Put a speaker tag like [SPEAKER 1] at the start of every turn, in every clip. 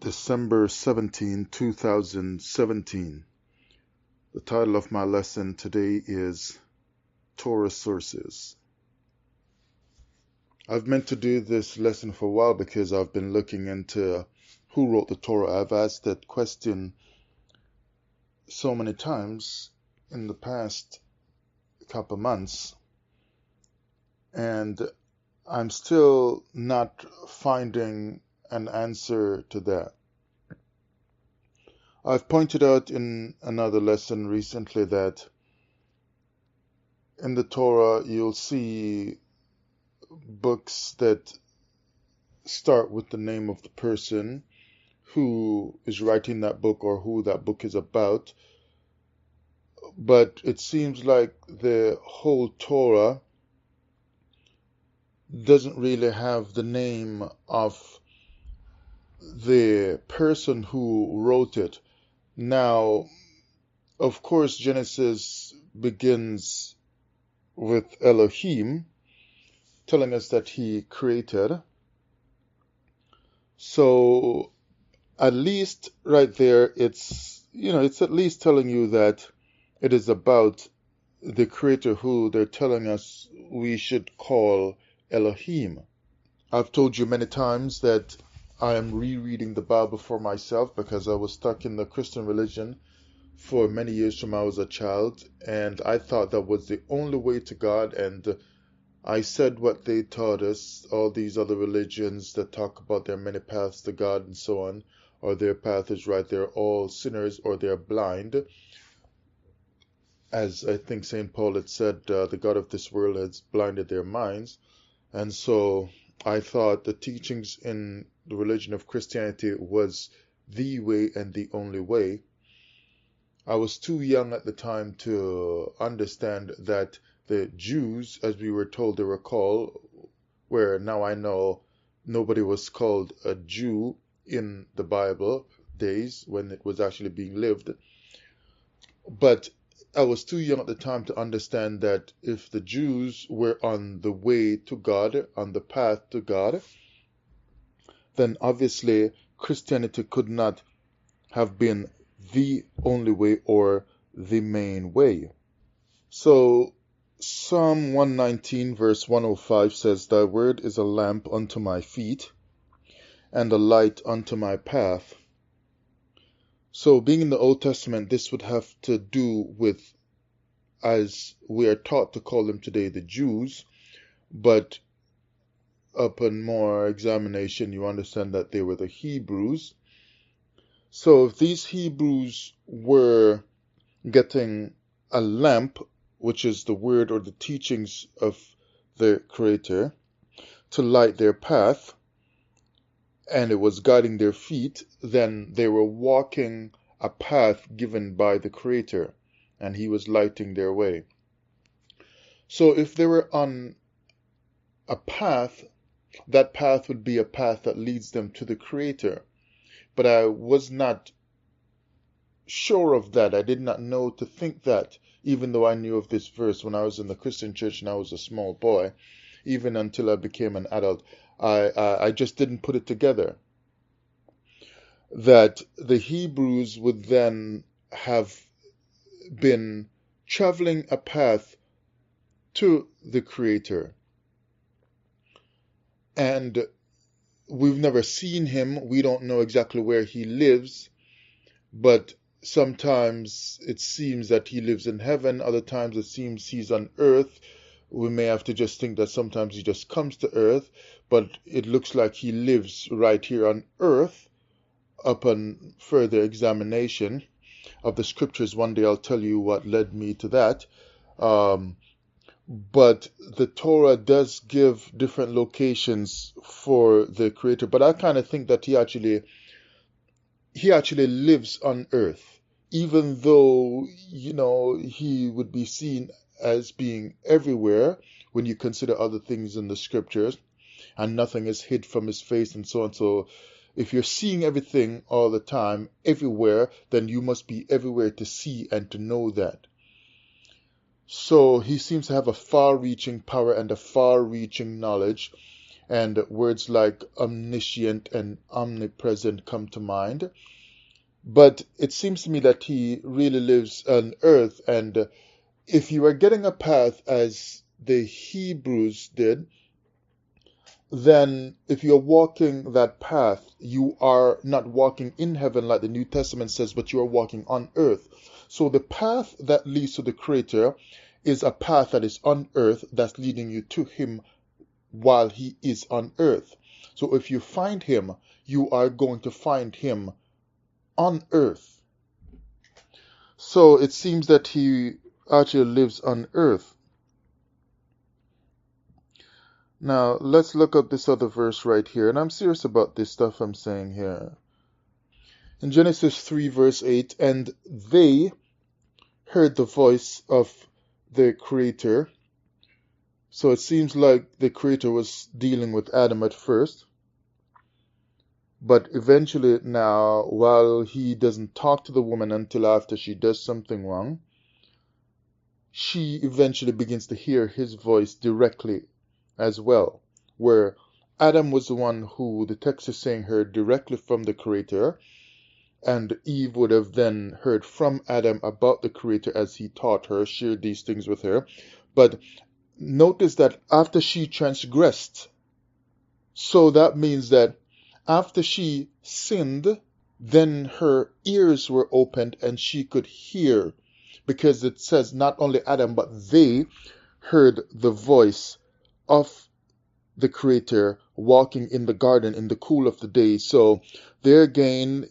[SPEAKER 1] December 17, 2017. The title of my lesson today is Torah Sources. I've meant to do this lesson for a while because I've been looking into who wrote the Torah. I've asked that question so many times in the past couple months, and I'm still not finding an answer to that. I've pointed out in another lesson recently that in the Torah you'll see books that start with the name of the person who is writing that book or who that book is about, but it seems like the whole Torah doesn't really have the name of the person who wrote it. Now, of course, Genesis begins with Elohim, telling us that he created. So, at least right there, it's at least telling you that it is about the creator who they're telling us we should call Elohim. I've told you many times that I am rereading the Bible for myself because I was stuck in the Christian religion for many years from I was a child, and I thought that was the only way to God, and I said what they taught us, all these other religions that talk about there are many paths to God and so on, or their path is right, they're all sinners or they're blind. As I think St. Paul had said, the God of this world has blinded their minds. And so I thought the teachings in the religion of Christianity was the way and the only way. I was too young at the time to understand that the Jews, as we were told they were called, where now I know nobody was called a Jew in the Bible days when it was actually being lived. But I was too young at the time to understand that if the Jews were on the way to God, on the path to God, then obviously Christianity could not have been the only way or the main way. So Psalm 119 verse 105 says, "Thy word is a lamp unto my feet and a light unto my path." So being in the Old Testament, this would have to do with, as we are taught to call them today, the Jews, but upon more examination you understand that they were the Hebrews. So if these Hebrews were getting a lamp, which is the word or the teachings of the Creator, to light their path, and it was guiding their feet, then they were walking a path given by the Creator, and he was lighting their way. So if they were on a path, that path would be a path that leads them to the Creator. But I was not sure of that. I did not know to think that, even though I knew of this verse when I was in the Christian church and I was a small boy, even until I became an adult. I just didn't put it together that the Hebrews would then have been traveling a path to the Creator. And we've never seen him. We don't know exactly where he lives, but sometimes it seems that he lives in heaven. Other times it seems he's on earth. We may have to just think that sometimes he just comes to earth, but it looks like he lives right here on earth. Upon further examination of the scriptures, one day I'll tell you what led me to that. But the Torah does give different locations for the Creator, but I kind of think that he actually lives on earth, even though, he would be seen as being everywhere when you consider other things in the scriptures, and nothing is hid from his face and so on. So if you're seeing everything all the time, everywhere, then you must be everywhere to see and to know that. So he seems to have a far-reaching power and a far-reaching knowledge, and words like omniscient and omnipresent come to mind. But it seems to me that he really lives on earth, and if you are getting a path as the Hebrews did, then if you're walking that path, you are not walking in heaven like the New Testament says, but you are walking on earth. So the path that leads to the Creator is a path that is on earth that's leading you to Him while He is on earth. So if you find Him, you are going to find Him on earth. So it seems that He actually lives on earth. Now, let's look up this other verse right here. And I'm serious about this stuff I'm saying here. In Genesis 3, verse 8, and they heard the voice of the Creator. So it seems like the Creator was dealing with Adam at first. But eventually now, while he doesn't talk to the woman until after she does something wrong, she eventually begins to hear his voice directly as well, where Adam was the one who the text is saying heard directly from the Creator, and Eve would have then heard from Adam about the Creator as he taught her, shared these things with her. But notice that after she transgressed, so that means that after she sinned, then her ears were opened and she could hear, because it says not only Adam, but they heard the voice of the Creator walking in the garden in the cool of the day. So there again,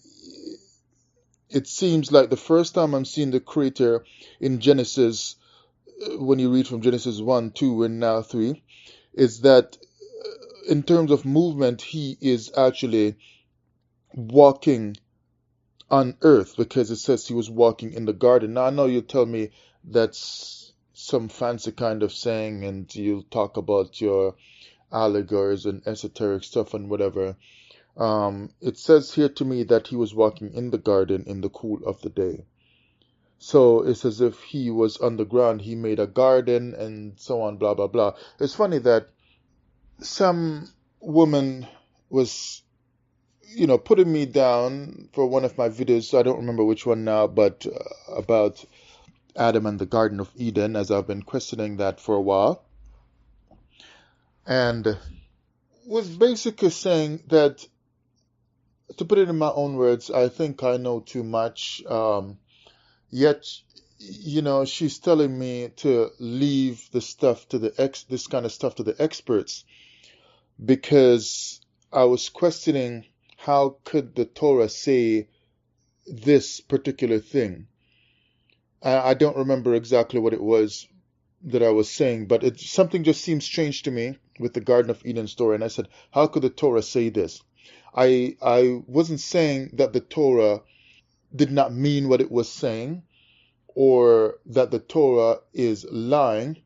[SPEAKER 1] it seems like the first time I'm seeing the Creator in Genesis, when you read from Genesis 1, 2, and now 3, is that in terms of movement, he is actually walking on earth, because it says he was walking in the garden. Now, I know you'll tell me that's some fancy kind of saying, and you'll talk about your allegories and esoteric stuff and whatever. It says here to me that he was walking in the garden in the cool of the day. So it's as if he was on the ground, he made a garden and so on, blah, blah, blah. It's funny that some woman was, putting me down for one of my videos. I don't remember which one now, but about Adam and the Garden of Eden, as I've been questioning that for a while. And was basically saying that, to put it in my own words, I think I know too much. Yet, she's telling me to leave the stuff to this kind of stuff to the experts, because I was questioning how could the Torah say this particular thing. I don't remember exactly what it was that I was saying, but something just seemed strange to me with the Garden of Eden story, and I said, how could the Torah say this? I wasn't saying that the Torah did not mean what it was saying, or that the Torah is lying,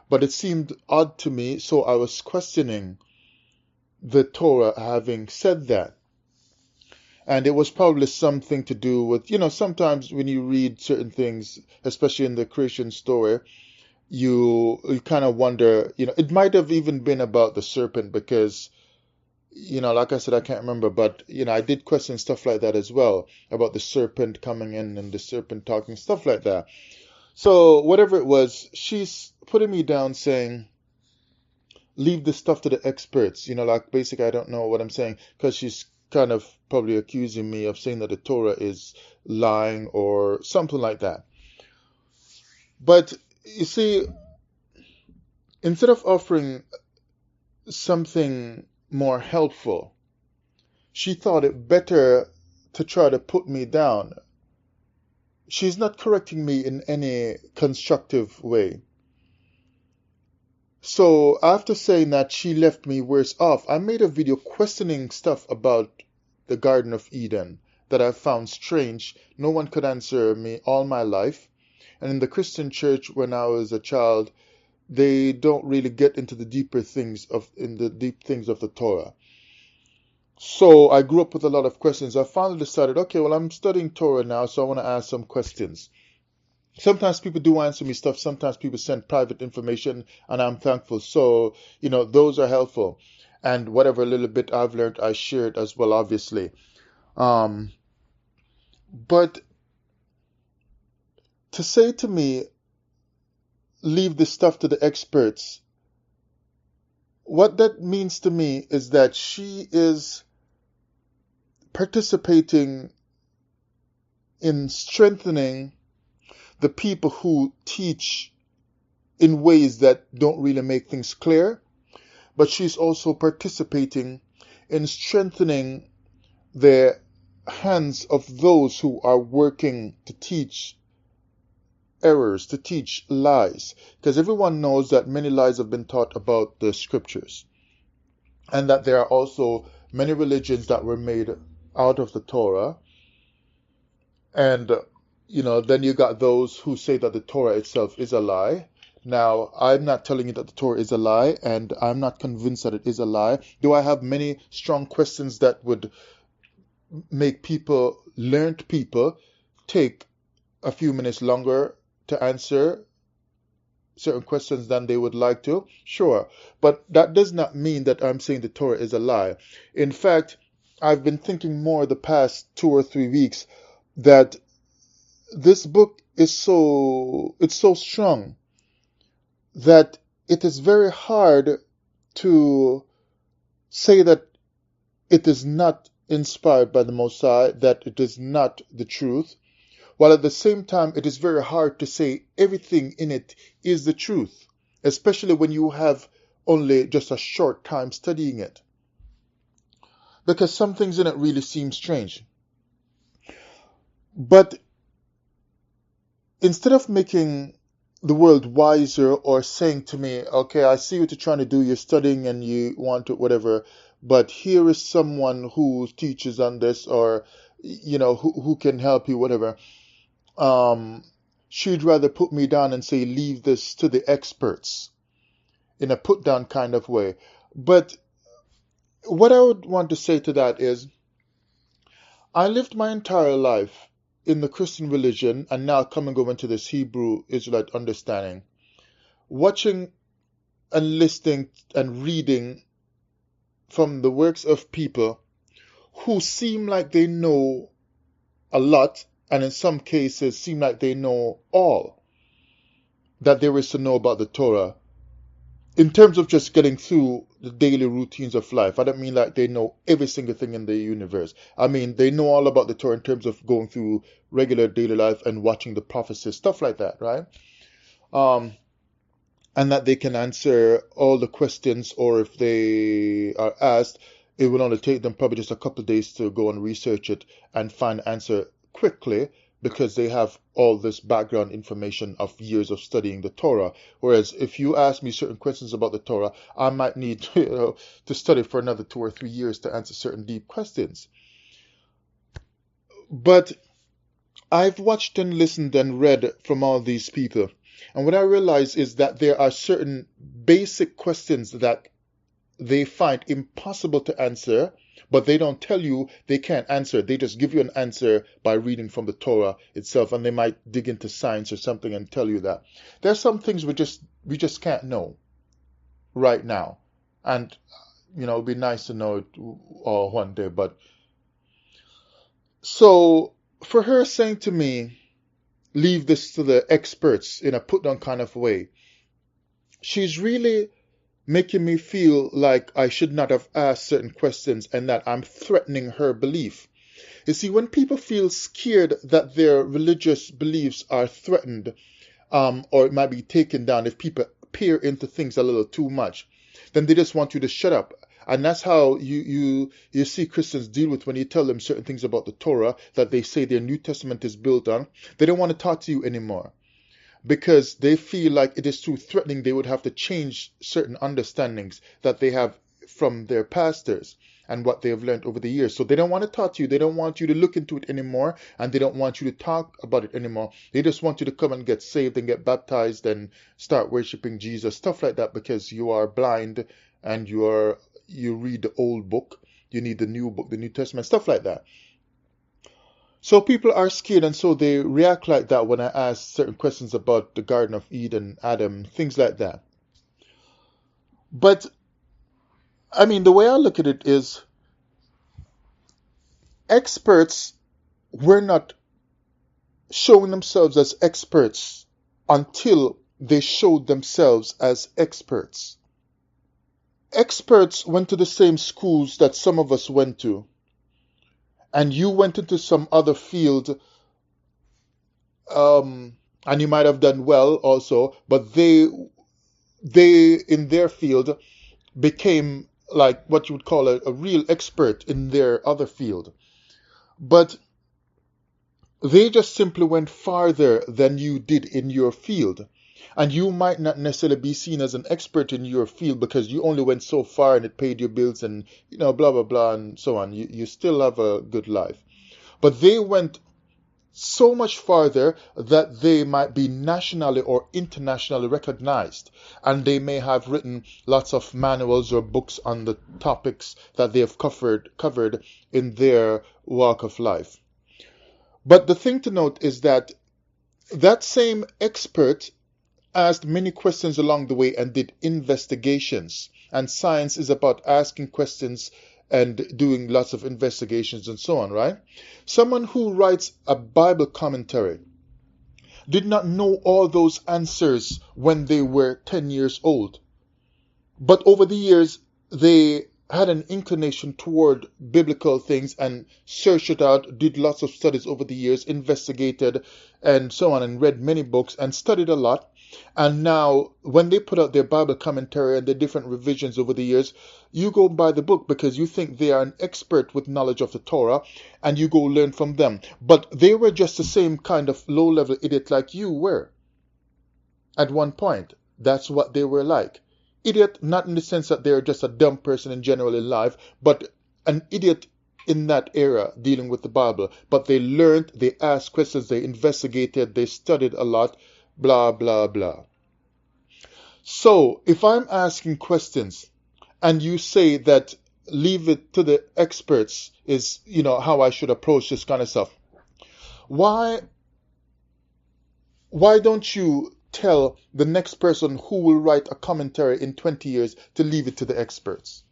[SPEAKER 1] but it seemed odd to me, so I was questioning the Torah having said that. And it was probably something to do with, sometimes when you read certain things, especially in the creation story, you kind of wonder, it might have even been about the serpent, because, like I said, I can't remember, but, I did question stuff like that as well, about the serpent coming in and the serpent talking, stuff like that. So whatever it was, she's putting me down saying, leave this stuff to the experts, like basically I don't know what I'm saying, because she's kind of probably accusing me of saying that the Torah is lying or something like that. But you see, instead of offering something more helpful, she thought it better to try to put me down. She's not correcting me in any constructive way. So after saying that, she left me worse off. I made a video questioning stuff about the Garden of Eden that I found strange. No one could answer me all my life. And in the Christian church, when I was a child, they don't really get into the deep things of the Torah. So I grew up with a lot of questions. I finally decided, okay, well, I'm studying Torah now, so I want to ask some questions. Sometimes people do answer me stuff. Sometimes people send private information, and I'm thankful. So, those are helpful. and whatever little bit I've learned, I share it as well, obviously. Um, but to say to me, leave this stuff to the experts, what that means to me is that she is participating in strengthening the people who teach in ways that don't really make things clear, but she's also participating in strengthening the hands of those who are working to teach errors, to teach lies. Because everyone knows that many lies have been taught about the scriptures, and that there are also many religions that were made out of the Torah. And, then you got those who say that the Torah itself is a lie. Now, I'm not telling you that the Torah is a lie, and I'm not convinced that it is a lie. Do I have many strong questions that would make learned people, take a few minutes longer to answer certain questions than they would like to? Sure. But that does not mean that I'm saying the Torah is a lie. In fact, I've been thinking more the past 2 or 3 weeks that this book is so strong that it is very hard to say that it is not inspired by the Most High, that it is not the truth, while at the same time it is very hard to say everything in it is the truth, especially when you have only just a short time studying it, because some things in it really seem strange. But instead of making the world wiser or saying to me, okay, I see what you're trying to do, you're studying and you want to whatever, but here is someone who teaches on this, or who can help you, whatever, she'd rather put me down and say, leave this to the experts, in a put down kind of way. But what I would want to say to that is, I lived my entire life in the Christian religion, and now coming over into this Hebrew Israelite understanding, watching and listening and reading from the works of people who seem like they know a lot, and in some cases seem like they know all that there is to know about the Torah, in terms of just getting through the daily routines of life. I don't mean like they know every single thing in the universe. I mean, they know all about the Torah in terms of going through regular daily life and watching the prophecies, stuff like that, right? And that they can answer all the questions, or if they are asked, it will only take them probably just a couple of days to go and research it and find an answer quickly, because they have all this background information of years of studying the Torah. Whereas if you ask me certain questions about the Torah, I might need to study for another 2 or 3 years to answer certain deep questions. But I've watched and listened and read from all these people, and what I realize is that there are certain basic questions that they find impossible to answer, but they don't tell you they can't answer. They just give you an answer by reading from the Torah itself, and they might dig into science or something and tell you that. There's some things we just can't know right now, and it'd be nice to know it all one day. But so for her saying to me, leave this to the experts, in a put down kind of way, she's really making me feel like I should not have asked certain questions, and that I'm threatening her belief. You see, when people feel scared that their religious beliefs are threatened, or it might be taken down if people peer into things a little too much, then they just want you to shut up. And that's how you see Christians deal with when you tell them certain things about the Torah that they say their New Testament is built on. They don't want to talk to you anymore, because they feel like it is too threatening. They would have to change certain understandings that they have from their pastors and what they have learned over the years. So they don't want to talk to you. They don't want you to look into it anymore, and they don't want you to talk about it anymore. They just want you to come and get saved and get baptized and start worshiping Jesus, stuff like that, because you are blind and you read the old book. You need the new book, the New Testament, stuff like that. So people are scared, and so they react like that when I ask certain questions about the Garden of Eden, Adam, things like that. But I mean, the way I look at it is experts were not showing themselves as experts until they showed themselves as experts. Experts went to the same schools that some of us went to, and you went into some other field, and you might have done well also, but they in their field became like what you would call a real expert in their other field. But they just simply went farther than you did in your field. And you might not necessarily be seen as an expert in your field because you only went so far and it paid your bills and, blah, blah, blah, and so on. You still have a good life. But they went so much farther that they might be nationally or internationally recognized. And they may have written lots of manuals or books on the topics that they have covered in their walk of life. But the thing to note is that that same expert asked many questions along the way and did investigations. And science is about asking questions and doing lots of investigations and so on, right? Someone who writes a Bible commentary did not know all those answers when they were 10 years old. But over the years, they had an inclination toward biblical things and searched it out, did lots of studies over the years, investigated and so on, and read many books and studied a lot. And now when they put out their Bible commentary and the different revisions over the years, you go by the book because you think they are an expert with knowledge of the Torah and you go learn from them. But they were just the same kind of low-level idiot like you were at one point. That's what they were like. Idiot, not in the sense that they're just a dumb person in general in life, but an idiot in that era dealing with the Bible. But they learned, they asked questions, they investigated, they studied a lot, blah, blah, blah. So if I'm asking questions and you say that leave it to the experts is, how I should approach this kind of stuff, why don't you tell the next person who will write a commentary in 20 years to leave it to the experts?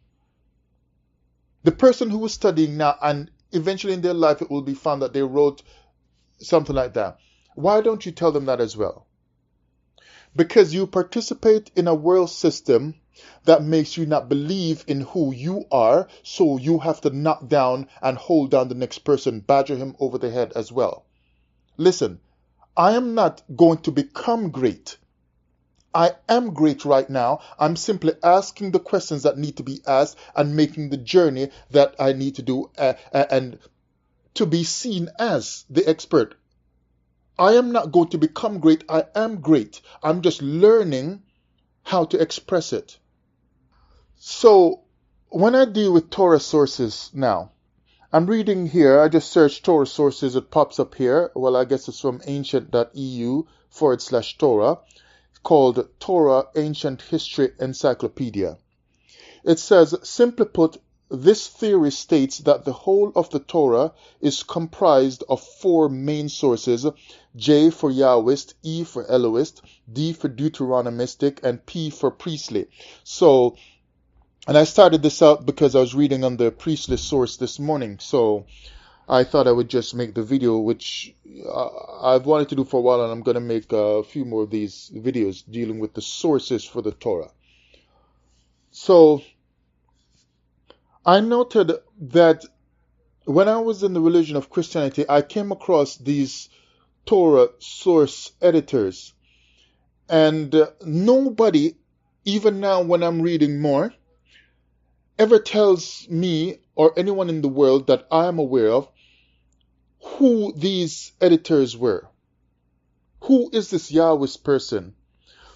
[SPEAKER 1] The person who is studying now, and eventually in their life it will be found that they wrote something like that. Why don't you tell them that as well? Because you participate in a world system that makes you not believe in who you are, so you have to knock down and hold down the next person, badger him over the head as well. Listen, I am not going to become great. I am great right now. I'm simply asking the questions that need to be asked and making the journey that I need to do and to be seen as the expert. I am not going to become great. I am great. I'm just learning how to express it. So when I deal with Torah sources now, I'm reading here, I just searched Torah sources, it pops up here. Well, I guess it's from ancient.eu/Torah, called Torah Ancient History Encyclopedia. It says, simply put, this theory states that the whole of the Torah is comprised of 4 main sources: J for Yahwist, E for Elohist, D for Deuteronomistic, and P for priestly. So, and I started this out because I was reading on the priestly source this morning. So I thought I would just make the video, which I've wanted to do for a while, and I'm going to make a few more of these videos dealing with the sources for the Torah. So I noted that when I was in the religion of Christianity, I came across these Torah source editors, and nobody, even now when I'm reading more, ever tells me or anyone in the world that I am aware of who these editors were. Who is this Yahweh's person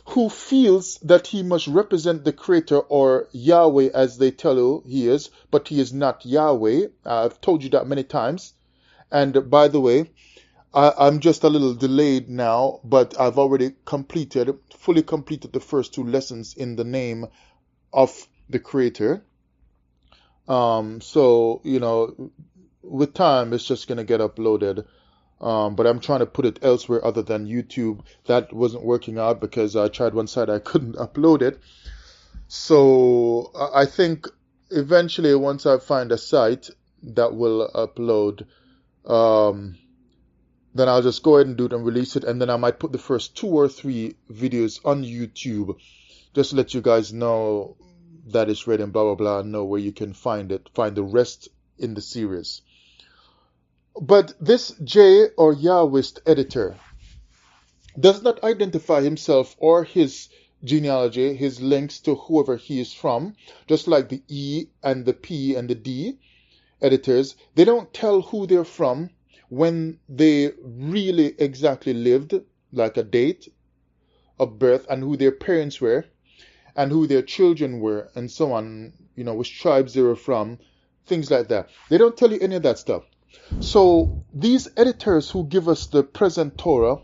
[SPEAKER 1] who feels that he must represent the Creator, or Yahweh as they tell you he is, but he is not Yahweh? I've told you that many times. And by the way, I'm just a little delayed now, but I've already fully completed the first 2 lessons in the name of the Creator. So, with time, it's just going to get uploaded. But I'm trying to put it elsewhere other than YouTube. That wasn't working out because I tried one side, I couldn't upload it. So I think eventually, once I find a site that will upload, then I'll just go ahead and do it and release it, and then I might put the first 2 or 3 videos on YouTube, just to let you guys know that it's ready and blah blah blah, and know where you can find it, find the rest in the series. But this J or Yahwist editor does not identify himself or his genealogy, his links to whoever he is from, just like the E and the P and the D editors. They don't tell who they're from, when they really exactly lived, like a date of birth, and who their parents were, and who their children were, and so on, which tribes they were from, things like that. They don't tell you any of that stuff. So these editors who give us the present Torah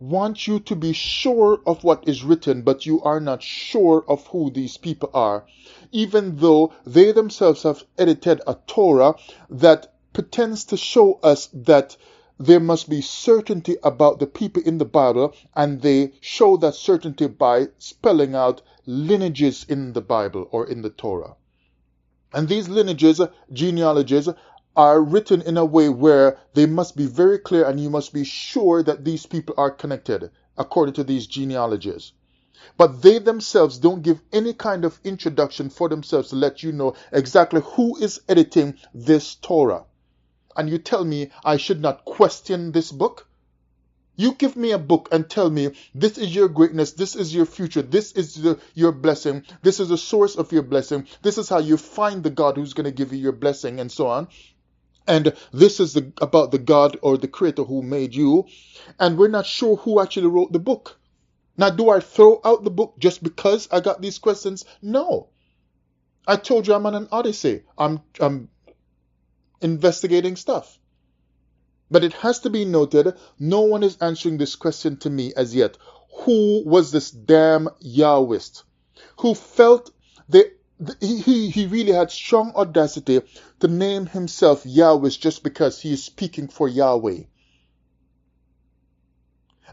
[SPEAKER 1] want you to be sure of what is written, but you are not sure of who these people are, even though they themselves have edited a Torah that pretends to show us that there must be certainty about the people in the Bible, and they show that certainty by spelling out lineages in the Bible or in the Torah. And these lineages, genealogies, are written in a way where they must be very clear, and you must be sure that these people are connected according to these genealogies. But they themselves don't give any kind of introduction for themselves to let you know exactly who is editing this Torah. And you tell me I should not question this book? You give me a book and tell me this is your greatness, this is your future, this is your blessing, this is the source of your blessing, this is how you find the God who's going to give you your blessing, and so on. And this is about the God or the creator who made you. And we're not sure who actually wrote the book. Now, do I throw out the book just because I got these questions? No. I told you I'm on an odyssey. I'm investigating stuff. But it has to be noted, no one is answering this question to me as yet. Who was this damn Yahwist who felt he really had strong audacity to name himself Yahwist just because he is speaking for Yahweh?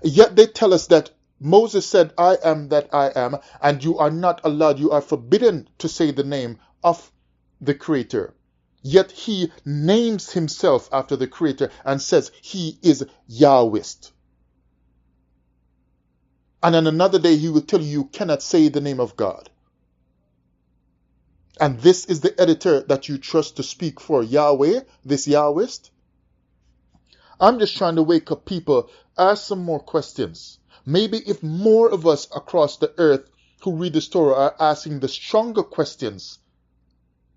[SPEAKER 1] Yet they tell us that Moses said, I am that I am, and you are not allowed, you are forbidden to say the name of the Creator. Yet he names himself after the Creator and says he is Yahwist. And on another day he will tell you cannot say the name of God. And this is the editor that you trust to speak for Yahweh, this Yahwist? I'm just trying to wake up people, ask some more questions. Maybe if more of us across the earth who read this Torah are asking the stronger questions,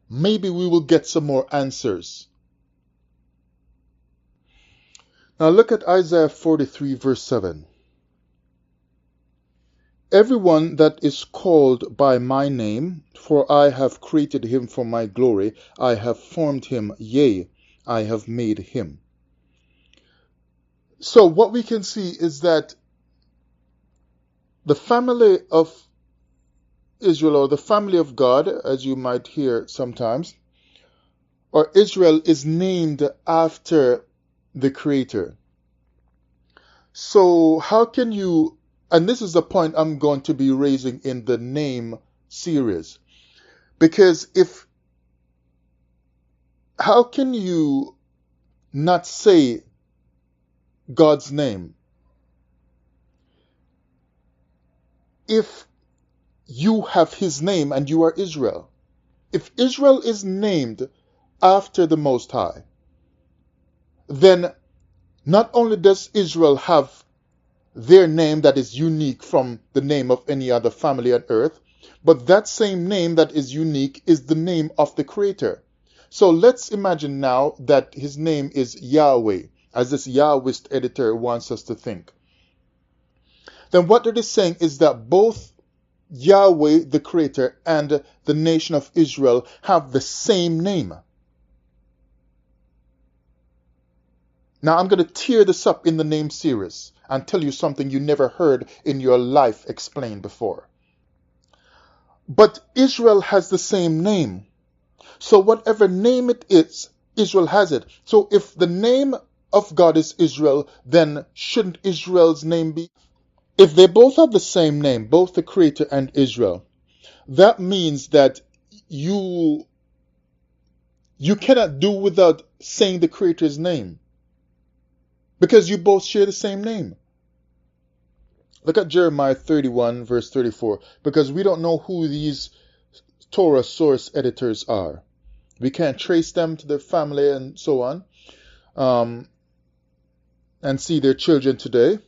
[SPEAKER 1] maybe we will get some more answers. Now look at Isaiah 43 verse 7. Everyone that is called by my name, for I have created him for my glory, I have formed him, yea, I have made him. So what we can see is that the family of Israel, or the family of God, as you might hear sometimes, or Israel, is named after the Creator. So how can you, and this is the point I'm going to be raising in the name series, because how can you not say God's name if you have his name and you are Israel? If Israel is named after the Most High, then not only does Israel have their name that is unique from the name of any other family on earth, but that same name that is unique is the name of the Creator. So let's imagine now that his name is Yahweh, as this Yahwist editor wants us to think. Then what it is saying is that both Yahweh, the Creator, and the nation of Israel have the same name. Now I'm going to tear this up in the name series and tell you something you never heard in your life explained before. But Israel has the same name. So whatever name it is, Israel has it. So if the name of God is Israel, then shouldn't Israel's name be? If they both have the same name, both the Creator and Israel, that means that you You cannot do without saying the Creator's name, because you both share the same name. Look at Jeremiah 31 verse 34, because we don't know who these Torah source editors are. We can't trace them to their family and so on, and see their children today.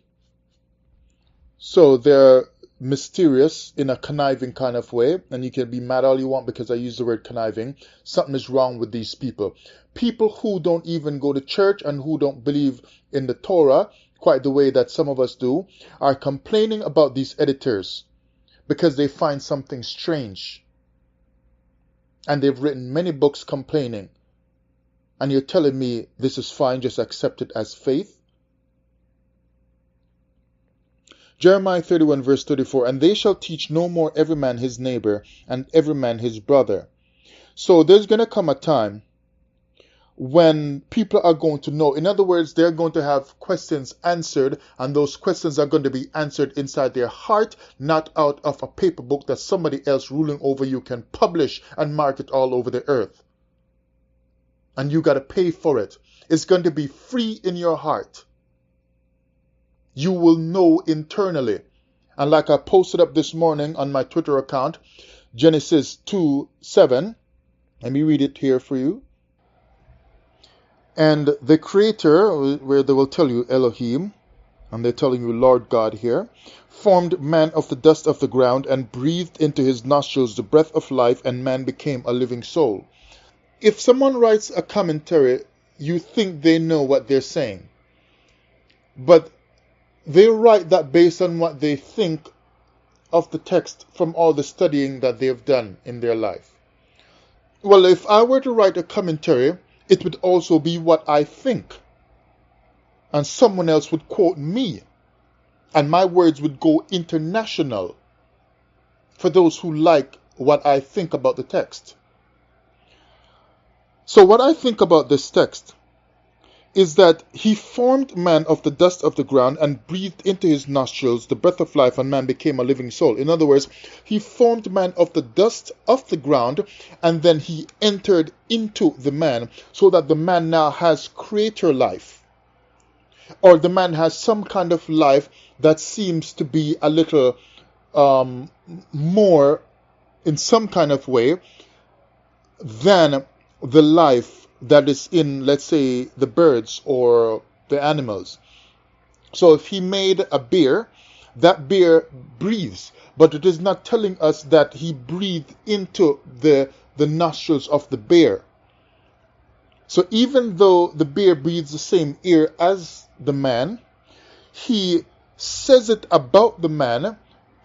[SPEAKER 1] So they're mysterious in a conniving kind of way, and you can be mad all you want because I use the word conniving. Something is wrong with these people. People who don't even go to church and who don't believe in the Torah quite the way that some of us do are complaining about these editors because they find something strange. And they've written many books complaining. And you're telling me this is fine, just accept it as faith? Jeremiah 31 verse 34, and they shall teach no more every man his neighbor and every man his brother. So there's going to come a time when people are going to know. In other words, they're going to have questions answered, and those questions are going to be answered inside their heart, not out of a paper book that somebody else ruling over you can publish and market all over the earth. And you got to pay for it. It's going to be free in your heart. You will know internally. And like I posted up this morning on my Twitter account, Genesis 2:7. Let me read it here for you. And the Creator, where they will tell you Elohim, and they're telling you Lord God here, formed man of the dust of the ground and breathed into his nostrils the breath of life, and man became a living soul. If someone writes a commentary, you think they know what they're saying. But they write that based on what they think of the text from all the studying that they've done in their life. Well, if I were to write a commentary, it would also be what I think. And someone else would quote me. And my words would go international for those who like what I think about the text. So what I think about this text is that he formed man of the dust of the ground and breathed into his nostrils the breath of life, and man became a living soul. In other words, he formed man of the dust of the ground, and then he entered into the man, so that the man now has creator life, or the man has some kind of life that seems to be a little more in some kind of way than the life that is in, let's say, the birds or the animals. So if he made a bear, that bear breathes, but it is not telling us that he breathed into the nostrils of the bear. So even though the bear breathes the same air as the man, he says it about the man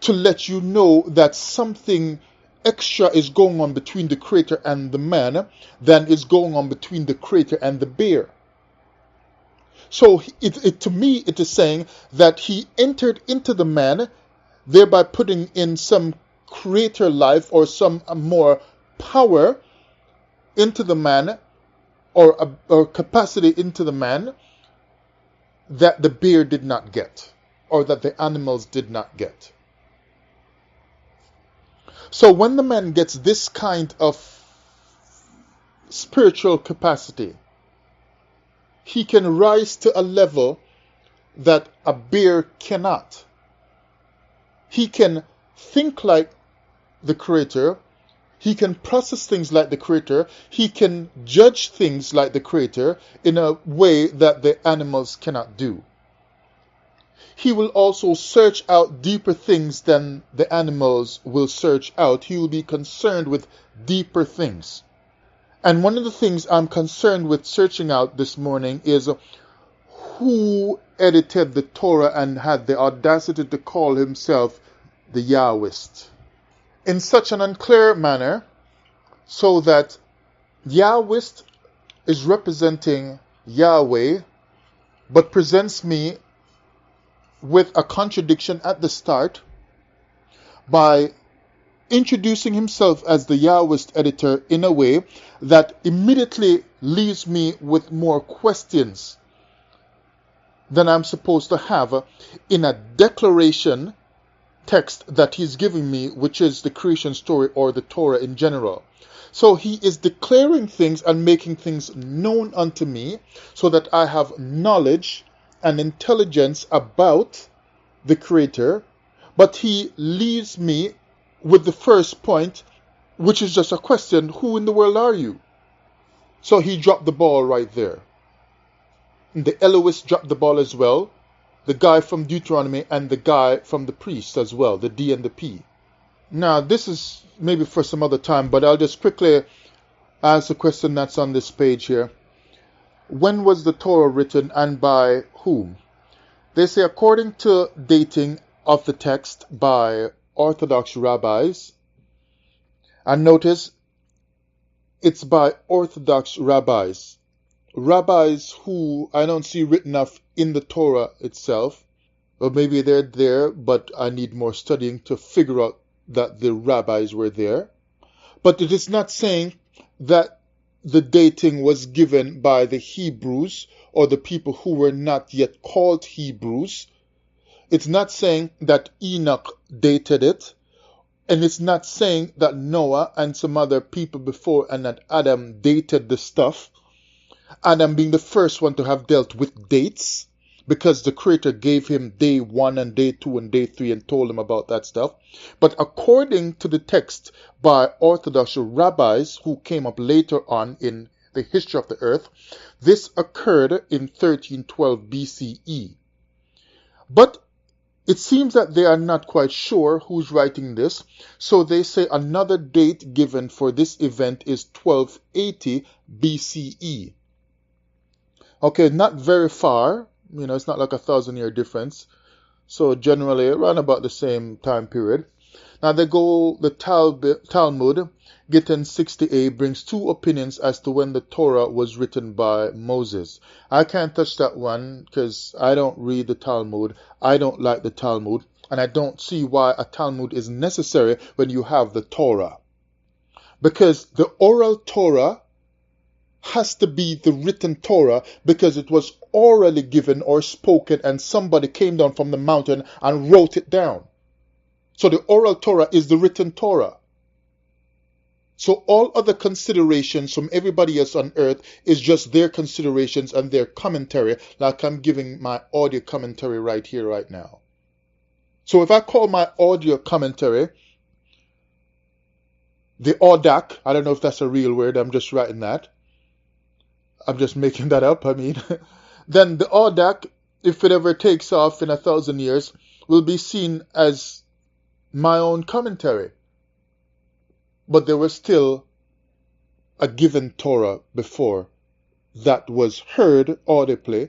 [SPEAKER 1] to let you know that something extra is going on between the creator and the man than is going on between the creator and the bear. So to me, it is saying that he entered into the man, thereby putting in some creator life or some more power into the man, or capacity into the man that the bear did not get, or that the animals did not get. So when the man gets this kind of spiritual capacity, he can rise to a level that a bear cannot. He can think like the creator. He can process things like the creator. He can judge things like the creator in a way that the animals cannot do. He will also search out deeper things than the animals will search out. He will be concerned with deeper things. And one of the things I'm concerned with searching out this morning is who edited the Torah and had the audacity to call himself the Yahwist in such an unclear manner, so that Yahwist is representing Yahweh, but presents me with a contradiction at the start by introducing himself as the Yahwist editor in a way that immediately leaves me with more questions than I'm supposed to have in a declaration text that he's giving me, which is the creation story or the Torah in general. So he is declaring things and making things known unto me so that I have knowledge and intelligence about the Creator. But he leaves me with the first point, which is just a question: who in the world are you? So he dropped the ball right there. And the Elohist dropped the ball as well. The guy from Deuteronomy and the guy from the priest as well, the D and the P. Now, this is maybe for some other time, but I'll just quickly ask the question that's on this page here. When was the Torah written and by whom? They say according to dating of the text by Orthodox rabbis. And notice it's by Orthodox rabbis. Rabbis who I don't see written off in the Torah itself. Or maybe they're there, but I need more studying to figure out that the rabbis were there. But it is not saying that the dating was given by the Hebrews or the people who were not yet called Hebrews. It's not saying that Enoch dated it. And it's not saying that Noah and some other people before and that Adam dated the stuff. Adam being the first one to have dealt with dates, because the Creator gave him day 1 and day 2 and day 3 and told him about that stuff. But according to the text by Orthodox rabbis who came up later on in the history of the earth, this occurred in 1312 BCE. But it seems that they are not quite sure who's writing this, so they say another date given for this event is 1280 BCE. Okay, not very far. It's not like 1,000-year difference. So generally around about the same time period. Now they go, the Talmud, Gittin 60a, brings 2 opinions as to when the Torah was written by Moses. I can't touch that one because I don't read the Talmud. I don't like the Talmud. And I don't see why a Talmud is necessary when you have the Torah. Because the oral Torah has to be the written Torah because it was orally given or spoken and somebody came down from the mountain and wrote it down. So the oral Torah is the written Torah. So all other considerations from everybody else on earth is just their considerations and their commentary, like I'm giving my audio commentary right here, right now. So if I call my audio commentary the Audak, I don't know if that's a real word, I'm just writing that. I'm just making that up, then the Audak, if it ever takes off in 1,000 years, will be seen as my own commentary. But there was still a given Torah before that was heard audibly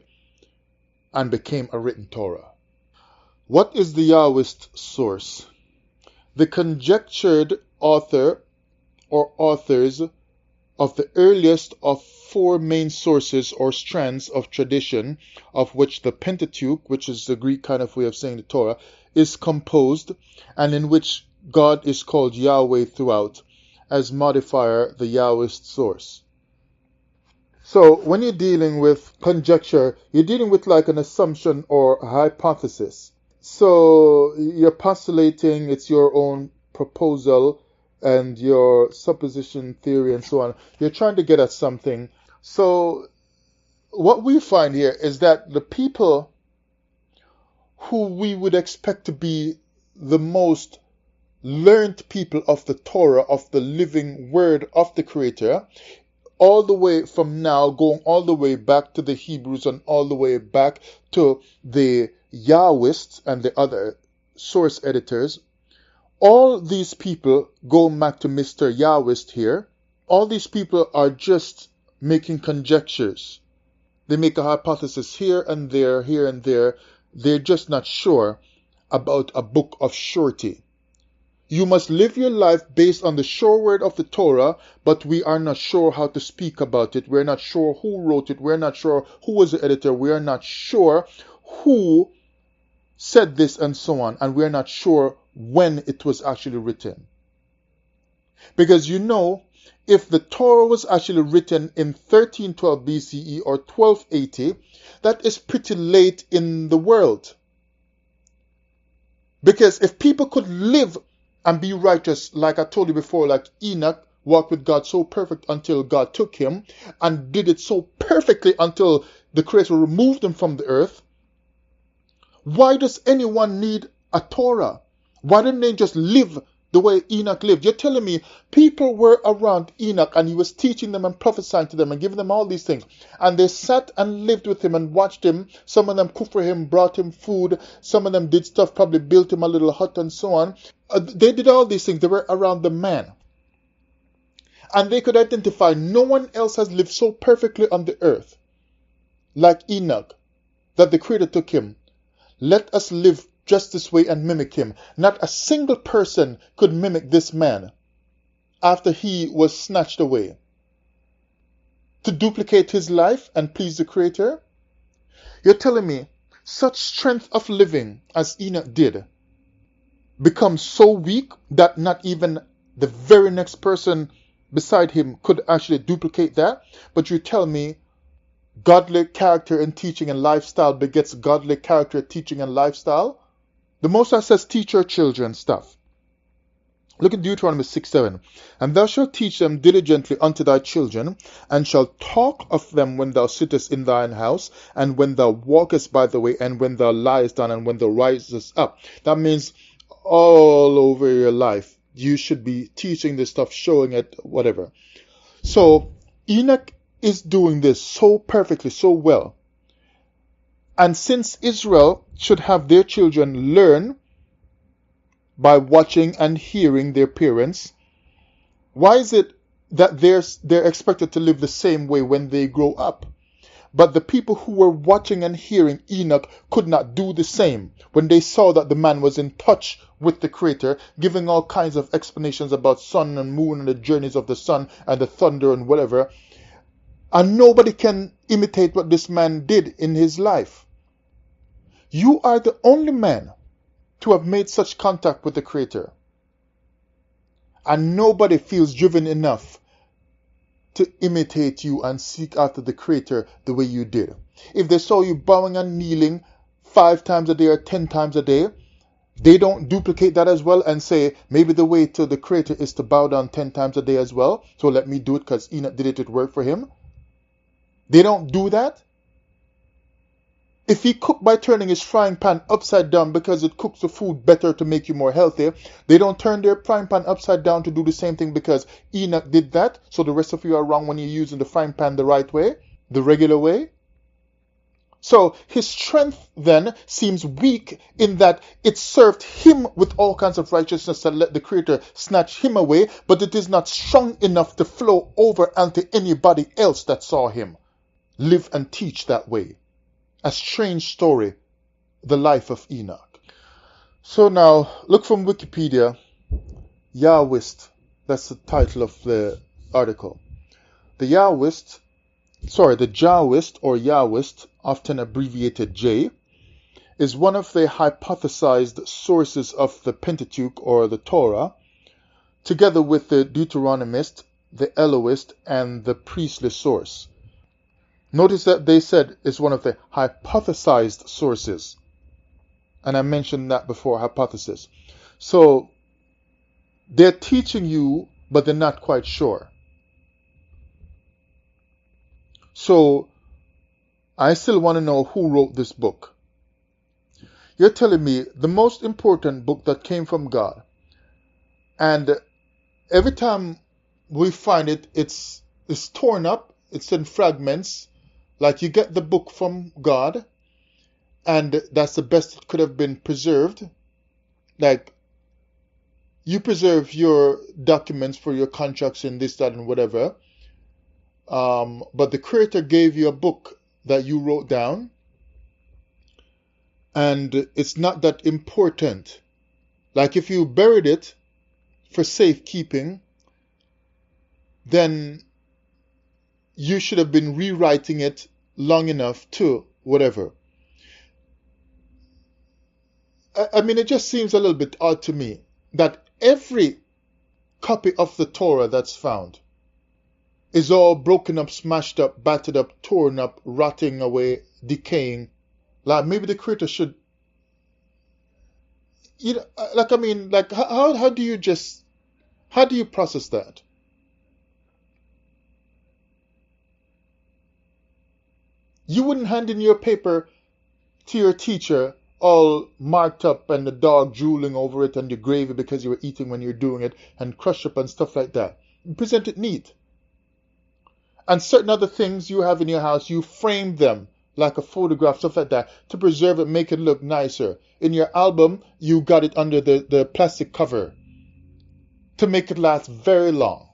[SPEAKER 1] and became a written Torah. What is the Yahwist source? The conjectured author or authors of the earliest of 4 main sources or strands of tradition, of which the Pentateuch, which is the Greek kind of way of saying the Torah, is composed, and in which God is called Yahweh throughout, as modifier the Yahwist source. So when you're dealing with conjecture, you're dealing with like an assumption or a hypothesis. So you're postulating, it's your own proposal and your supposition theory and so on. You're trying to get at something. So what we find here is that the people who we would expect to be the most learned people of the Torah, of the living word of the Creator, all the way from now, going all the way back to the Hebrews and all the way back to the Yahwists and the other source editors, all these people, going back to Mr. Yahwist here, all these people are just making conjectures. They make a hypothesis here and there, here and there. They're just not sure about a book of surety. You must live your life based on the sure word of the Torah, but we are not sure how to speak about it. We're not sure who wrote it. We're not sure who was the editor. We are not sure who said this and so on. And we're not sure when it was actually written. Because if the Torah was actually written in 1312 BCE or 1280, that is pretty late in the world. Because if people could live and be righteous, like I told you before, like Enoch walked with God so perfect until God took him, and did it so perfectly until the Creator removed him from the earth. Why does anyone need a Torah? Why didn't they just live the way Enoch lived? You're telling me people were around Enoch and he was teaching them and prophesying to them and giving them all these things. And they sat and lived with him and watched him. Some of them cooked for him, brought him food. Some of them did stuff, probably built him a little hut and so on. They did all these things. They were around the man. And they could identify no one else has lived so perfectly on the earth like Enoch, that the Creator took him. Let us live just this way and mimic him. Not a single person could mimic this man after he was snatched away. To duplicate his life and please the Creator? You're telling me such strength of living as Enoch did becomes so weak that not even the very next person beside him could actually duplicate that? But you tell me godly character and teaching and lifestyle begets godly character, teaching, and lifestyle? The Most High says, teach your children stuff. Look at Deuteronomy 6:7. And thou shalt teach them diligently unto thy children, and shalt talk of them when thou sittest in thine house, and when thou walkest by the way, and when thou liest down, and when thou risest up. That means all over your life, you should be teaching this stuff, showing it, whatever. So Enoch is doing this so perfectly, so well. And since Israel should have their children learn by watching and hearing their parents, why is it that they're expected to live the same way when they grow up? But the people who were watching and hearing Enoch could not do the same when they saw that the man was in touch with the Creator, giving all kinds of explanations about sun and moon and the journeys of the sun and the thunder and whatever. And nobody can imitate what this man did in his life. You are the only man to have made such contact with the Creator. And nobody feels driven enough to imitate you and seek after the Creator the way you did. If they saw you bowing and kneeling 5 times a day or 10 times a day, they don't duplicate that as well and say, maybe the way to the Creator is to bow down 10 times a day as well, so let me do it because Enoch did it work for him. They don't do that. If he cooked by turning his frying pan upside down because it cooks the food better to make you more healthy, they don't turn their frying pan upside down to do the same thing because Enoch did that, so the rest of you are wrong when you're using the frying pan the right way, the regular way. So his strength then seems weak in that it served him with all kinds of righteousness and let the Creator snatch him away, but it is not strong enough to flow over onto anybody else that saw him live and teach that way. A strange story, the life of Enoch. So now, look from Wikipedia, Yahwist, that's the title of the article. The Yahwist or Yahwist, often abbreviated J, is one of the hypothesized sources of the Pentateuch or the Torah, together with the Deuteronomist, the Elohist, and the priestly source. Notice that they said it's one of the hypothesized sources. And I mentioned that before, hypothesis. So they're teaching you, but they're not quite sure. So I still want to know who wrote this book. You're telling me the most important book that came from God. And every time we find it, it's torn up, it's in fragments. Like you get the book from God, and that's the best it could have been preserved. Like you preserve your documents for your contracts and this, that, and whatever. But the Creator gave you a book that you wrote down, and it's not that important. Like if you buried it for safekeeping, then you should have been rewriting it long enough to whatever. I mean, it just seems a little bit odd to me that every copy of the Torah that's found is all broken up, smashed up, battered up, torn up, rotting away, decaying. Like maybe the Creator should, how do you process that? You wouldn't hand in your paper to your teacher all marked up and the dog drooling over it and your gravy because you were eating when you're doing it and crushed up and stuff like that. You present it neat. And certain other things you have in your house, you frame them like a photograph, stuff like that, to preserve it, make it look nicer. In your album, you got it under the plastic cover to make it last very long.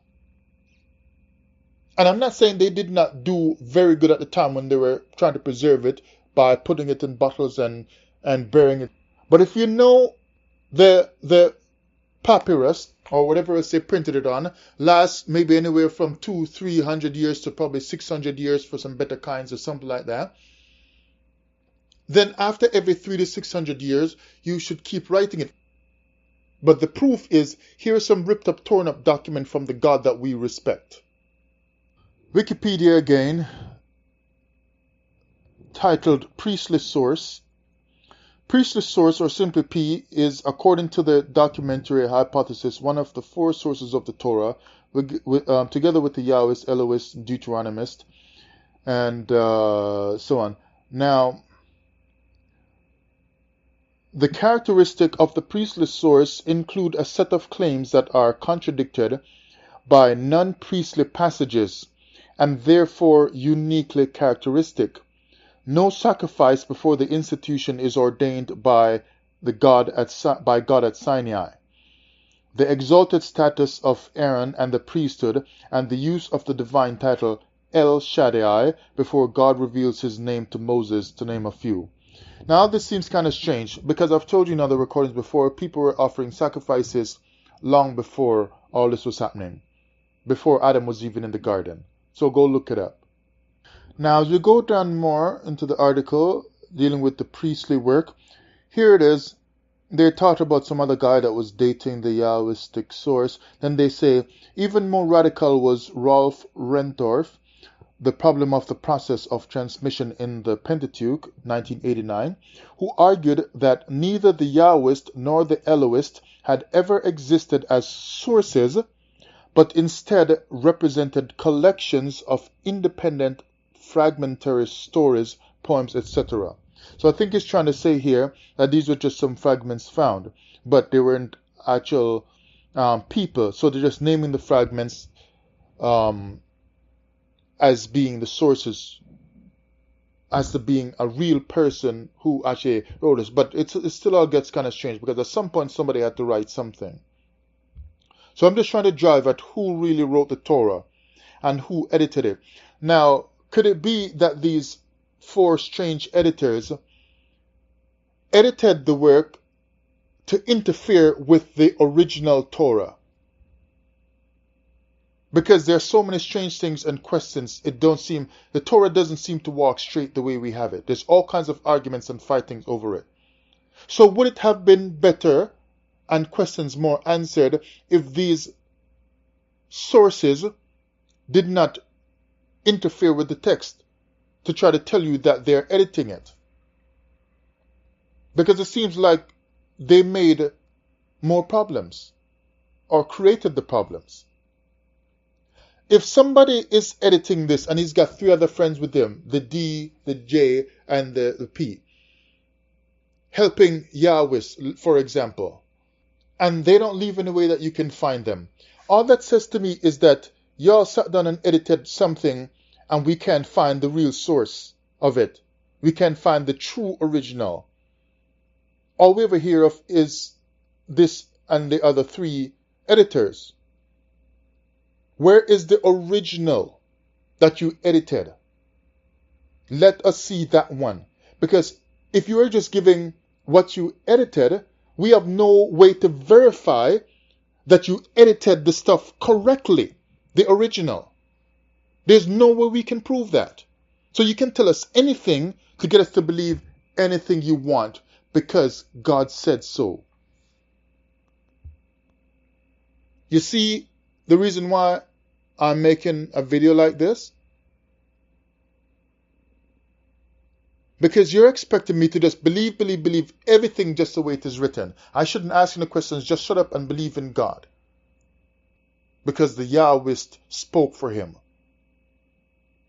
[SPEAKER 1] And I'm not saying they did not do very good at the time when they were trying to preserve it by putting it in bottles and burying it. But if you know the papyrus or whatever else they printed it on lasts maybe anywhere from 200-300 years to probably 600 years for some better kinds or something like that, then after every 300 to 600 years you should keep writing it. But the proof is, here is some ripped up, torn up document from the God that we respect. Wikipedia again, titled Priestly Source. Priestly source, or simply P, is, according to the documentary hypothesis, one of the four sources of the Torah, together with the Yahwist, Elohist, Deuteronomist, and so on. Now, the characteristic of the priestly source include a set of claims that are contradicted by non-priestly passages, and therefore uniquely characteristic. No sacrifice before the institution is ordained by God at Sinai. The exalted status of Aaron and the priesthood, and the use of the divine title El Shaddai before God reveals his name to Moses, to name a few. Now this seems kind of strange, because I've told you in other recordings before, people were offering sacrifices long before all this was happening, before Adam was even in the garden. So go look it up. Now, as we go down more into the article dealing with the priestly work, here it is. They talked about some other guy that was dating the Yahwistic source. Then they say, even more radical was Rolf Rentorf, The Problem of the Process of Transmission in the Pentateuch, 1989, who argued that neither the Yahwist nor the Elohist had ever existed as sources, but instead represented collections of independent fragmentary stories, poems, etc. So I think he's trying to say here that these were just some fragments found, but they weren't actual people. So they're just naming the fragments as being the sources, as to being a real person who actually wrote this. But it still all gets kind of strange, because at some point somebody had to write something. So I'm just trying to drive at who really wrote the Torah and who edited it. Now, could it be that these four strange editors edited the work to interfere with the original Torah? Because there are so many strange things and questions, the Torah doesn't seem to walk straight the way we have it. There's all kinds of arguments and fightings over it. So would it have been better and questions more answered if these sources did not interfere with the text to try to tell you that they're editing it? Because it seems like they made more problems or created the problems. If somebody is editing this and he's got three other friends with him, the D, the J, and the P, helping Yahweh, for example, and they don't leave in a way that you can find them, all that says to me is that y'all sat down and edited something and we can't find the real source of it. We can't find the true original. All we ever hear of is this and the other three editors. Where is the original that you edited? Let us see that one. Because if you are just giving what you edited, we have no way to verify that you edited the stuff correctly, the original. There's no way we can prove that. So you can tell us anything to get us to believe anything you want because God said so. You see the reason why I'm making a video like this? Because you're expecting me to just believe everything just the way it is written. I shouldn't ask any questions, just shut up and believe in God. Because the Yahwist spoke for him.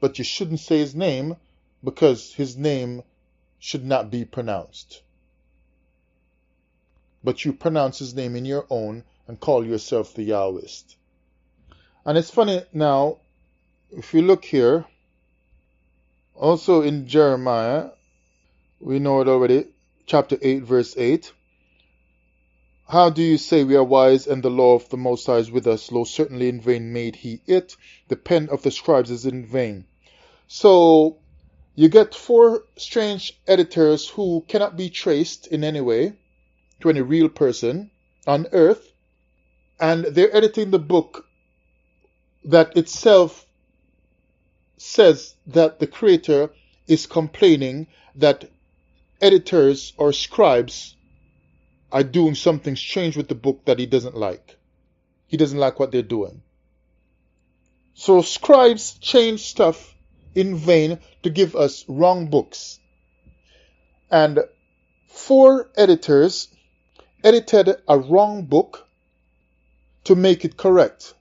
[SPEAKER 1] But you shouldn't say his name, because his name should not be pronounced. But you pronounce his name in your own and call yourself the Yahwist. And it's funny now, if you look here, also in Jeremiah, we know it already, chapter 8, verse 8. How do you say we are wise and the law of the Most High is with us? Lo, certainly in vain made he it. The pen of the scribes is in vain. So you get four strange editors who cannot be traced in any way to any real person on earth, and they're editing the book that itself says that the creator is complaining that editors or scribes are doing something strange with the book that he doesn't like. He doesn't like what they're doing. So scribes change stuff in vain to give us wrong books. And four editors edited a wrong book to make it correct.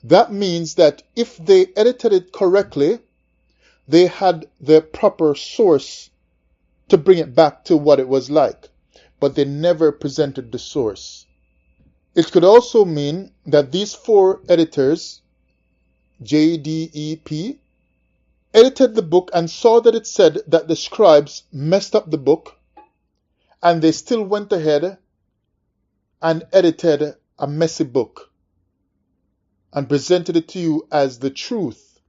[SPEAKER 1] That means that if they edited it correctly, they had the proper source to bring it back to what it was like. But they never presented the source. It could also mean that these four editors, JDEP, edited the book and saw that it said that the scribes messed up the book, and they still went ahead and edited a messy book and presented it to you as the truth.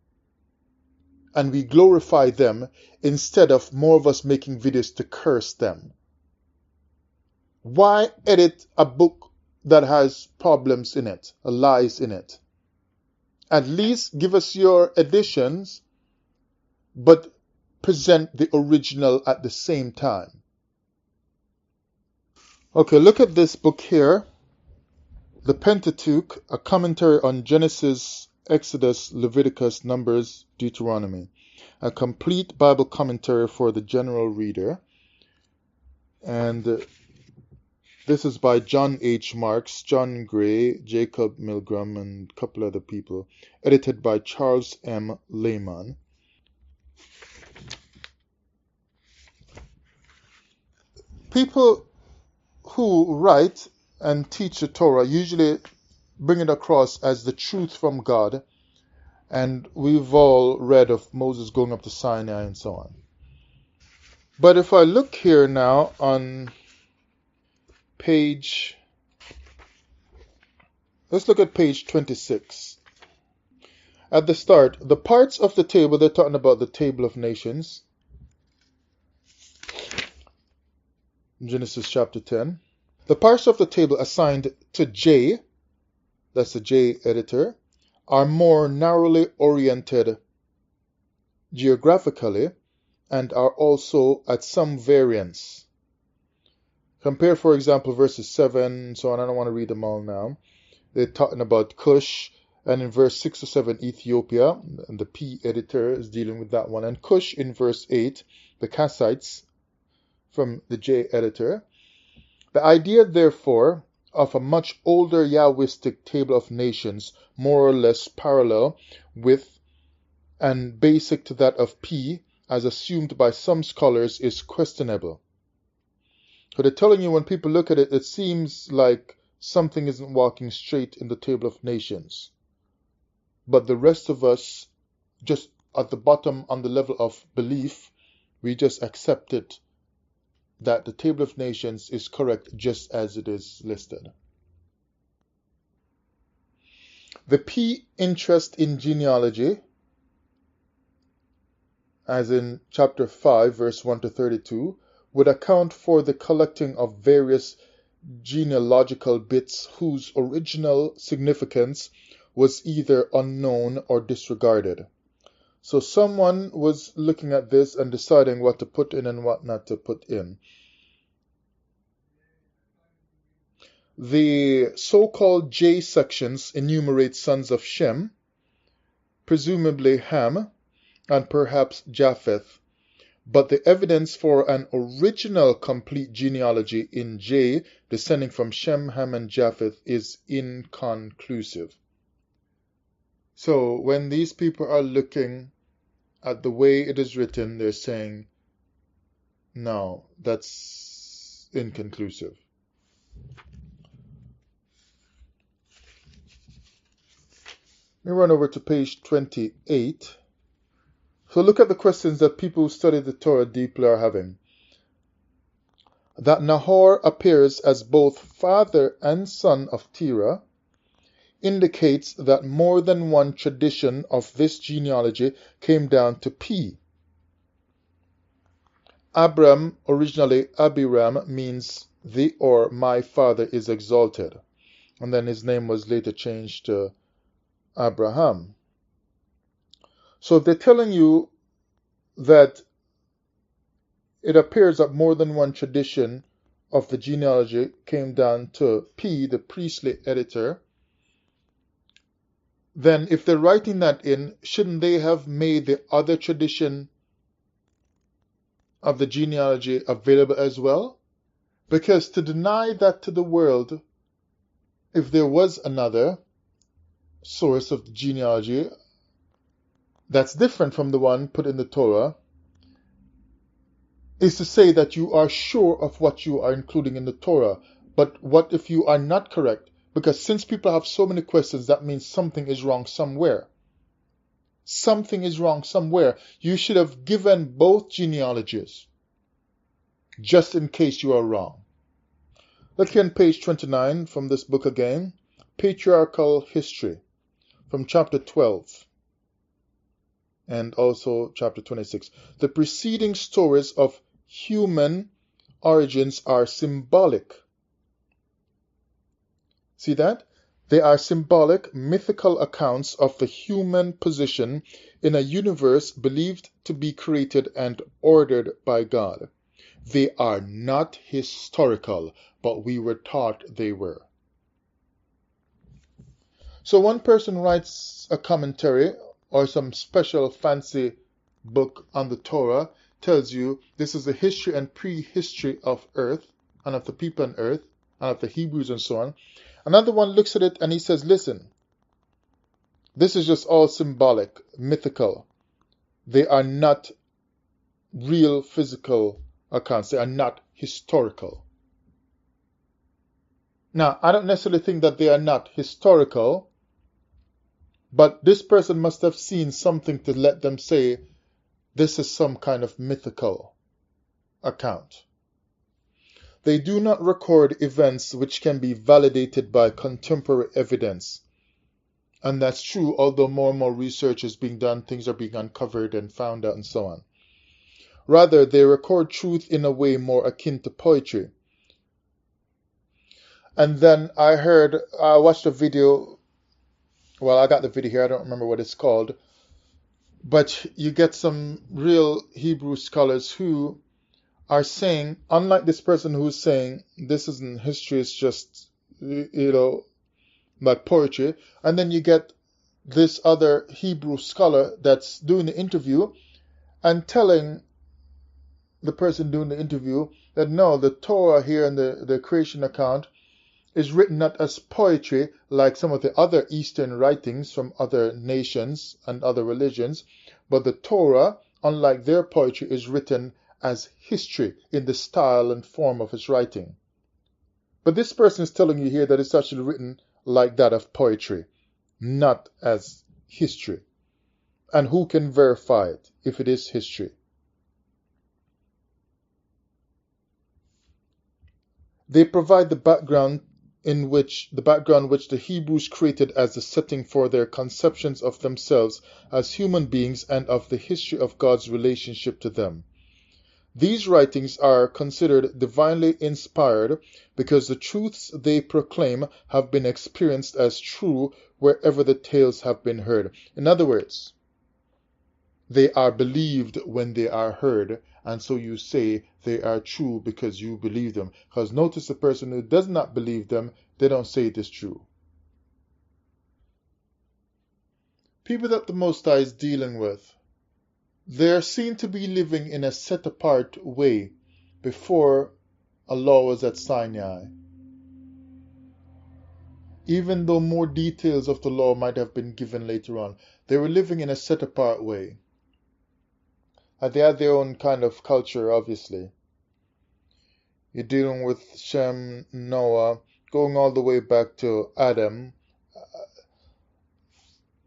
[SPEAKER 1] And we glorify them instead of more of us making videos to curse them. Why edit a book that has problems in it, lies in it? At least give us your additions, but present the original at the same time. Okay, look at this book here. The Pentateuch, a commentary on Genesis, Exodus, Leviticus, Numbers, Deuteronomy. A complete Bible commentary for the general reader. And this is by John H. Marks, John Gray, Jacob Milgram, and a couple other people. Edited by Charles M. Lehman. People who write and teach the Torah usually bring it across as the truth from God. And we've all read of Moses going up to Sinai and so on. But if I look here now on page, let's look at page 26. At the start, the parts of the table, they're talking about the table of nations. Genesis chapter 10. The parts of the table assigned to J, that's the J editor, are more narrowly oriented geographically and are also at some variance. Compare, for example, verses 7 and so on. I don't want to read them all now. They're talking about Cush, and in verse 6 to 7, Ethiopia, and the P editor is dealing with that one. And Cush in verse 8, the Kassites from the J editor. The idea, therefore, of a much older Yahwistic table of nations, more or less parallel with and basic to that of P, as assumed by some scholars, is questionable. So they're telling you when people look at it, it seems like something isn't walking straight in the table of nations. But the rest of us, just at the bottom on the level of belief, we just accept it, that the table of nations is correct just as it is listed. The P interest in genealogy, as in chapter 5, verse 1 to 32, would account for the collecting of various genealogical bits whose original significance was either unknown or disregarded. So someone was looking at this and deciding what to put in and what not to put in. The so-called J sections enumerate sons of Shem, presumably Ham, and perhaps Japheth, but the evidence for an original complete genealogy in J, descending from Shem, Ham, and Japheth, is inconclusive. So when these people are looking at the way it is written, they're saying, no, that's inconclusive. Let me run over to page 28. So look at the questions that people who study the Torah deeply are having. That Nahor appears as both father and son of Terah indicates that more than one tradition of this genealogy came down to P. Abram, originally Abiram, means the or my father is exalted. And then his name was later changed to Abraham. So if they're telling you that it appears that more than one tradition of the genealogy came down to P, the priestly editor, then if they're writing that in, shouldn't they have made the other tradition of the genealogy available as well? Because to deny that to the world, if there was another source of the genealogy that's different from the one put in the Torah, is to say that you are sure of what you are including in the Torah. But what if you are not correct? Because since people have so many questions, that means something is wrong somewhere. Something is wrong somewhere. You should have given both genealogies, just in case you are wrong. Look here on page 29 from this book again. Patriarchal History, from chapter 12. And also chapter 26. The preceding stories of human origins are symbolic. See that? They are symbolic, mythical accounts of the human position in a universe believed to be created and ordered by God. They are not historical, but we were taught they were. So one person writes a commentary or some special fancy book on the Torah, tells you this is the history and prehistory of earth and of the people on earth and of the Hebrews and so on. Another one looks at it and he says, listen, this is just all symbolic, mythical. They are not real physical accounts. They are not historical. Now, I don't necessarily think that they are not historical, but this person must have seen something to let them say this is some kind of mythical account. They do not record events which can be validated by contemporary evidence. And that's true, although more and more research is being done, things are being uncovered and found out and so on. Rather, they record truth in a way more akin to poetry. And then I watched a video, well, I got the video here, I don't remember what it's called, but you get some real Hebrew scholars who are saying, unlike this person who's saying this isn't history, it's just, like poetry, and then you get this other Hebrew scholar that's doing the interview and telling the person doing the interview that no, the Torah here and the creation account is written not as poetry like some of the other Eastern writings from other nations and other religions, but the Torah, unlike their poetry, is written as history in the style and form of its writing. But this person is telling you here that it's actually written like that of poetry, not as history. And who can verify it if it is history? They provide the background which the Hebrews created as the setting for their conceptions of themselves as human beings and of the history of God's relationship to them. These writings are considered divinely inspired because the truths they proclaim have been experienced as true wherever the tales have been heard. In other words, they are believed when they are heard, and so you say they are true because you believe them. Because notice the person who does not believe them, they don't say it is true. People that the Most High is dealing with, they are seen to be living in a set-apart way before a law was at Sinai. Even though more details of the law might have been given later on, they were living in a set-apart way. They had their own kind of culture, obviously. You're dealing with Shem, Noah, going all the way back to Adam.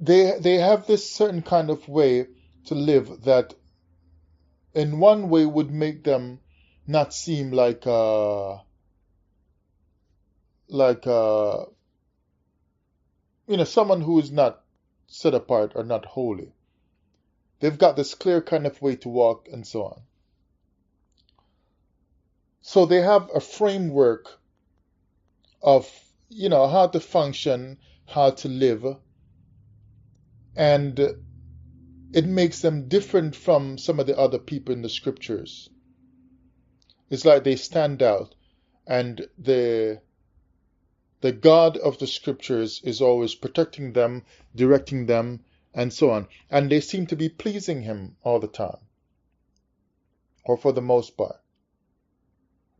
[SPEAKER 1] They have this certain kind of way to live that in one way would make them not seem like someone who is not set apart or not holy. They've got this clear kind of way to walk and so on. So they have a framework of, how to function, how to live, and it makes them different from some of the other people in the scriptures. It's like they stand out, and the God of the scriptures is always protecting them, directing them, and so on. And they seem to be pleasing him all the time, or for the most part.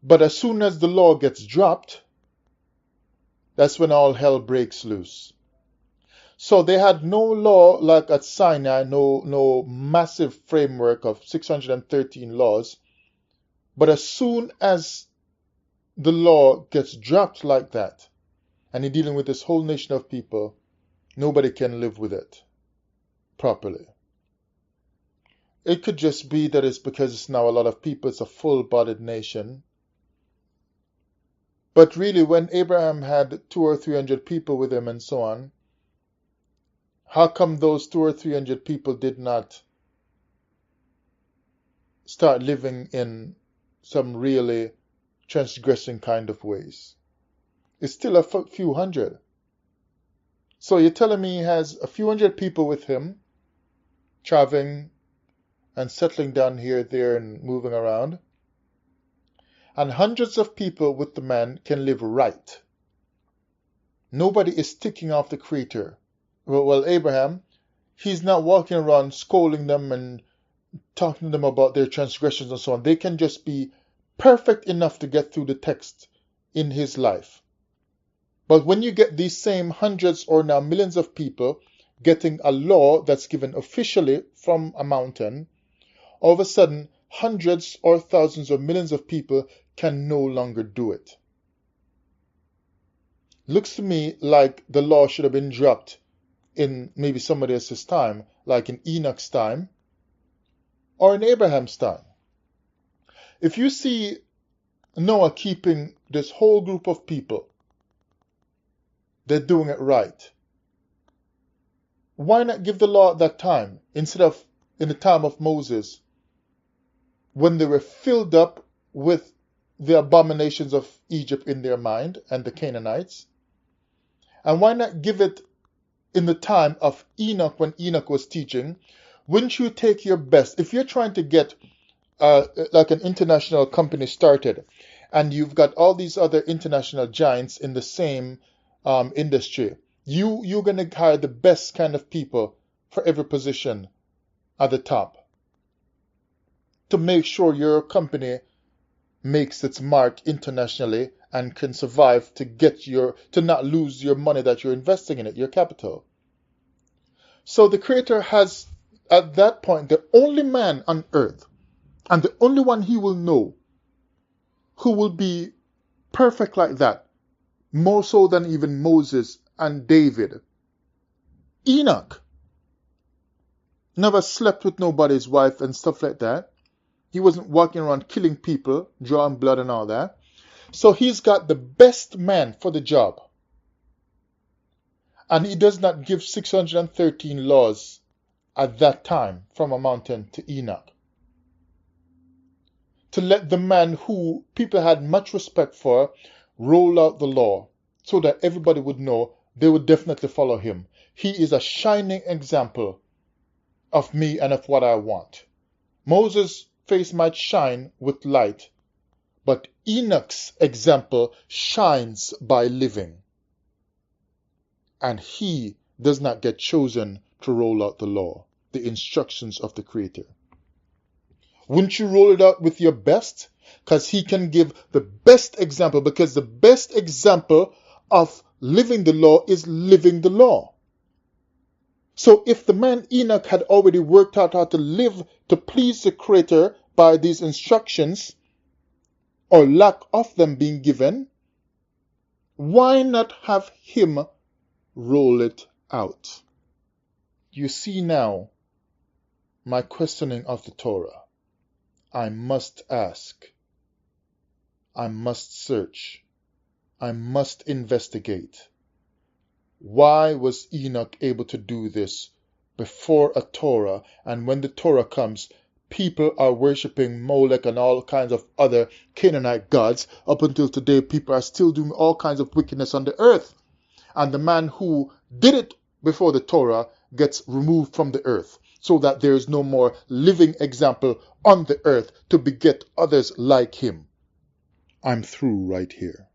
[SPEAKER 1] But as soon as the law gets dropped, that's when all hell breaks loose. So they had no law like at Sinai, no massive framework of 613 laws. But as soon as the law gets dropped like that, and you're dealing with this whole nation of people, nobody can live with it properly. It could just be that it's because it's now a lot of people, it's a full-bodied nation. But really, when Abraham had 200 or 300 people with him and so on, how come those 200 or 300 people did not start living in some really transgressing kind of ways? It's still a few hundred. So you're telling me he has a few hundred people with him, traveling and settling down here, there, and moving around, and hundreds of people with the man can live right. Nobody is ticking off the Creator. Well, Abraham, he's not walking around scolding them and talking to them about their transgressions and so on. They can just be perfect enough to get through the text in his life. But when you get these same hundreds or now millions of people getting a law that's given officially from a mountain, all of a sudden hundreds or thousands or millions of people can no longer do it. Looks to me like the law should have been dropped in maybe somebody else's time, like in Enoch's time or in Abraham's time. If you see Noah keeping this whole group of people, they're doing it right. Why not give the law at that time instead of in the time of Moses, when they were filled up with the abominations of Egypt in their mind and the Canaanites? And why not give it in the time of Enoch, when Enoch was teaching? Wouldn't you take your best, if you're trying to get like an international company started, and you've got all these other international giants in the same industry, you're going to hire the best kind of people for every position at the top to make sure your company makes its mark internationally and can survive to not lose your money that you're investing in it, your capital. So the Creator has, at that point, the only man on earth, and the only one he will know, who will be perfect like that, more so than even Moses and David. Enoch never slept with nobody's wife and stuff like that. He wasn't walking around killing people, drawing blood and all that. So he's got the best man for the job. And he does not give 613 laws at that time from a mountain to Enoch, to let the man who people had much respect for roll out the law so that everybody would know they would definitely follow him. He is a shining example of me and of what I want. Moses' face might shine with light, but Enoch's example shines by living. And he does not get chosen to roll out the law, the instructions of the Creator. Wouldn't you roll it out with your best? Because he can give the best example, because the best example of living the law is living the law. So if the man Enoch had already worked out how to live to please the Creator by these instructions, or lack of them being given, why not have him roll it out? You see now my questioning of the Torah. I must ask. I must search. I must investigate. Why was Enoch able to do this before a Torah, and when the Torah comes, people are worshipping Molech and all kinds of other Canaanite gods? Up until today, people are still doing all kinds of wickedness on the earth. And the man who did it before the Torah gets removed from the earth, so that there is no more living example on the earth to beget others like him. I'm through right here.